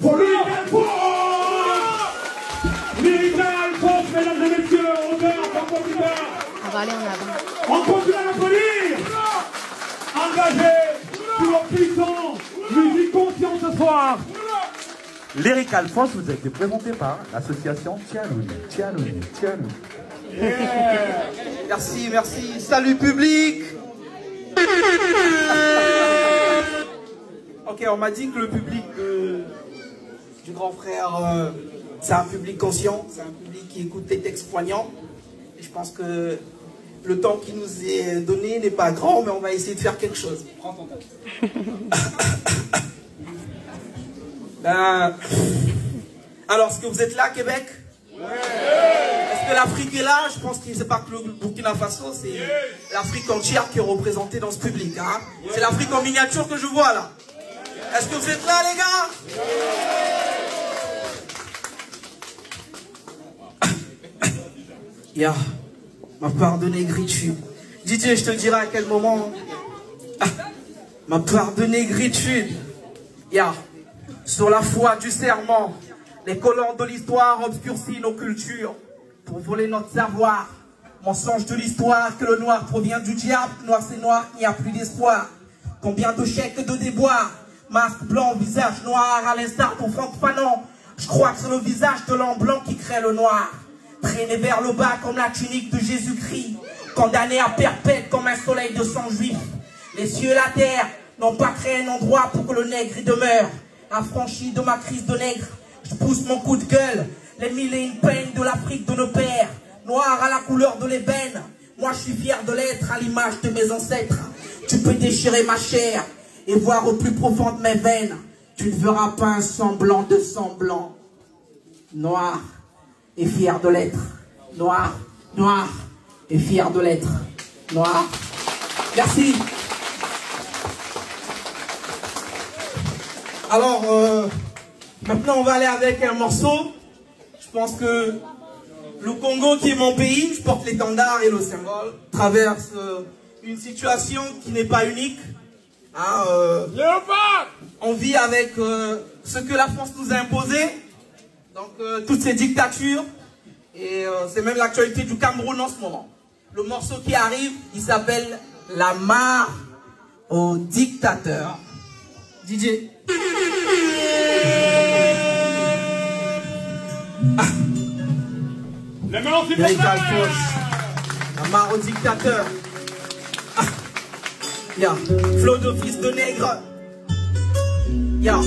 Pour Lyrical Force, mesdames et messieurs, honneur, compositeur. On va aller en avant. On continue à l'applaudir. Engagé, toujours puissant, musique consciente ce soir. Lyrical Force vous a été présenté par l'association Tianouni. Yeah. Merci, merci. Salut public. Ok, on m'a dit que le public du grand frère, c'est un public conscient, c'est un public qui écoute les textes poignants. Et je pense que le temps qui nous est donné n'est pas grand, mais on va essayer de faire quelque chose. Prends ton temps. Alors, est-ce que vous êtes là, Québec? Ouais. Est-ce que l'Afrique est là? Je pense que c'est pas que le Burkina Faso, c'est l'Afrique entière qui est représentée dans ce public. Hein? C'est l'Afrique en miniature que je vois là. Est-ce que vous êtes là, les gars? Ya, m'a pardonné Gritude. DJ, je te dirai à quel moment. M'a pardonné Gritude. Ya, sur la foi du serment. Les colons de l'histoire obscurcissent nos cultures pour voler notre savoir. Mensonge de l'histoire que le noir provient du diable. Noir c'est noir, il n'y a plus d'espoir. Combien de chèques et de déboires. Masque blanc, visage noir, à l'instar de Franck Fanon. Je crois que c'est le visage de l'homme blanc qui crée le noir. Traîné vers le bas comme la tunique de Jésus-Christ. Condamné à perpète comme un soleil de sang juif. Les cieux et la terre n'ont pas créé un endroit pour que le nègre y demeure. Affranchi de ma crise de nègre, je pousse mon coup de gueule. Les mille et une peines de l'Afrique de nos pères. Noir à la couleur de l'ébène. Moi je suis fier de l'être à l'image de mes ancêtres. Tu peux déchirer ma chair et voir au plus profond de mes veines. Tu ne verras pas un semblant de semblant. Noir et fier de l'être. Noir, noir et fier de l'être. Noir. Merci. Alors, maintenant on va aller avec un morceau. Je pense que le Congo, qui est mon pays, je porte l'étendard et le symbole, traverse une situation qui n'est pas unique. Hein, on vit avec ce que la France nous a imposé, donc toutes ces dictatures, et c'est même l'actualité du Cameroun en ce moment. Le morceau qui arrive, il s'appelle La Mare aux dictateurs. DJ. Les mains s'il vous plaît. La mare au dictateur. Ya, flot de fils de nègre. Ya.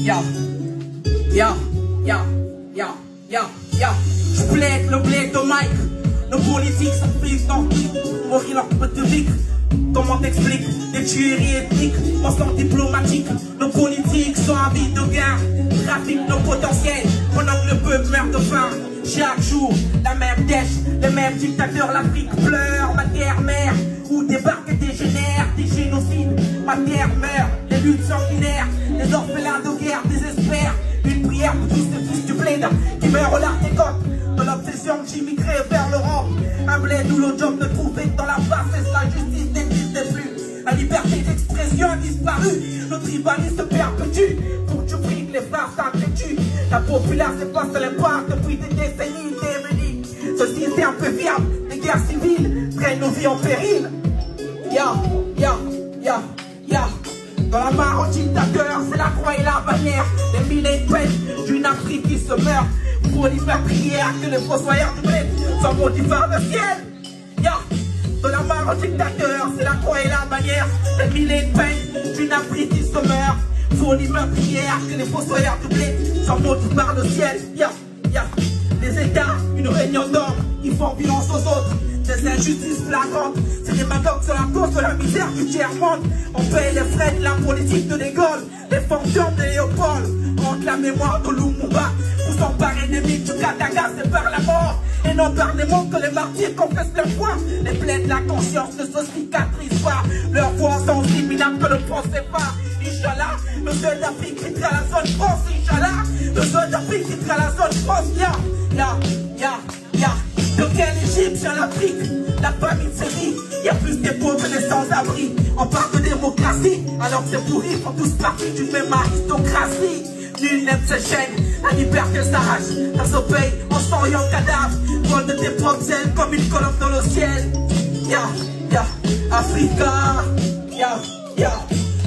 Ya. Je plaide le blé de Mike. Nos politiques sont prises dans mourir leur petit vic. Comment t'expliques des tueries ethniques en sang diplomatique? Nos politiques sont avides de gains, trafiquent nos potentiels pendant que le peuple meurt de faim. Chaque jour, la même dèche, les mêmes dictateurs, l'Afrique pleure, ma terre mère, où débarquent et dégénèrent des génocides. Ma terre meurt, les luttes sanguinaires, les orphelins de guerre désespèrent. Une prière pour tous ces fils du bled qui meurent au large des côtes. De l'obsession que j'immigrais vers l'Europe. Un bled où le job ne trouvait dans la bassesse, la justice n'existait plus. La liberté d'expression a disparu. Le tribalisme perpétue. Pour du fric, les frères s'entretuent. La populaire s'efface à l'impact depuis des décennies démunies. Ce système peu viable, les guerres civiles traînent nos vies en péril. Dans la mare au dictateur, c'est la croix et la bannière. Les mille et une peines d'une Afrique qui se meurt. Pour y faire prière que les fossoyeurs du bled sont maudits par le ciel. De la mare au dictateur, c'est la croix et la bannière. Les mille et une peines d'une Afrique qui se meurt. Pour y faire prière que les fossoyeurs du bled sont maudits par le ciel. Les États, une réunion d'hommes, ils font violence aux autres. Des injustices flagrantes, c'est des madocs sur la cause de la misère du tiers-monde. On paye les frais de la politique de De Gaulle, les fonctions de Léopold. Entre la mémoire de Lumumba, pour s'emparer des mythes du Katanga, c'est par la mort. Et non par les mots que les martyrs confessent leur foi. Les plaies de la conscience ne se cicatrisent pas. Leurs voix sont aussi minables que le procès pas. Inch'Allah, le seul d'Afrique quittera la zone France. Inch'Allah, le seul d'Afrique quittera la zone France. De quel Égyptien l'Afrique? La famine sévit, y a plus des pauvres et des sans-abri. On parle de démocratie, alors que c'est pourri, font tous partie d'une même aristocratie. Nul n'aime ses chaînes, la liberté s'arrache. Dans ce pays, on sent un cadavre. Vol de tes propres ailes comme une colombe dans le ciel. Africa,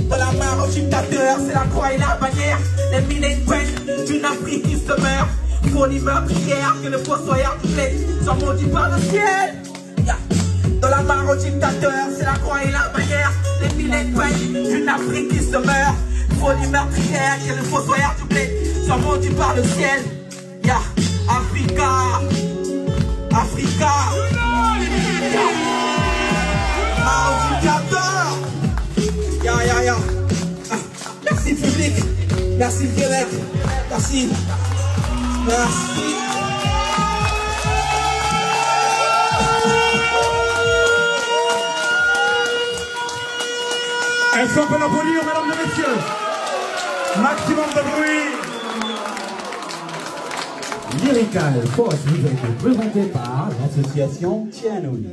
dans la main au dictateur, c'est la croix et la bannière. Les mille et une peine d'une Afrique qui se meurt. Folie meurtrière que le fossoyeur du blé soit maudit par le ciel. Dans la main au dictateur, c'est la croix et la bannière. Les mille et une peine d'une Afrique qui se meurt. Folie meurtrière que le fossoyeur du blé soit maudit par le ciel. Africa, Africa. Merci public, merci le Québec, merci. Est-ce qu'on peut l'applaudir, mesdames et messieurs? Maximum de bruit. Lyrical Force vous a été présenté par l'association Tianoui.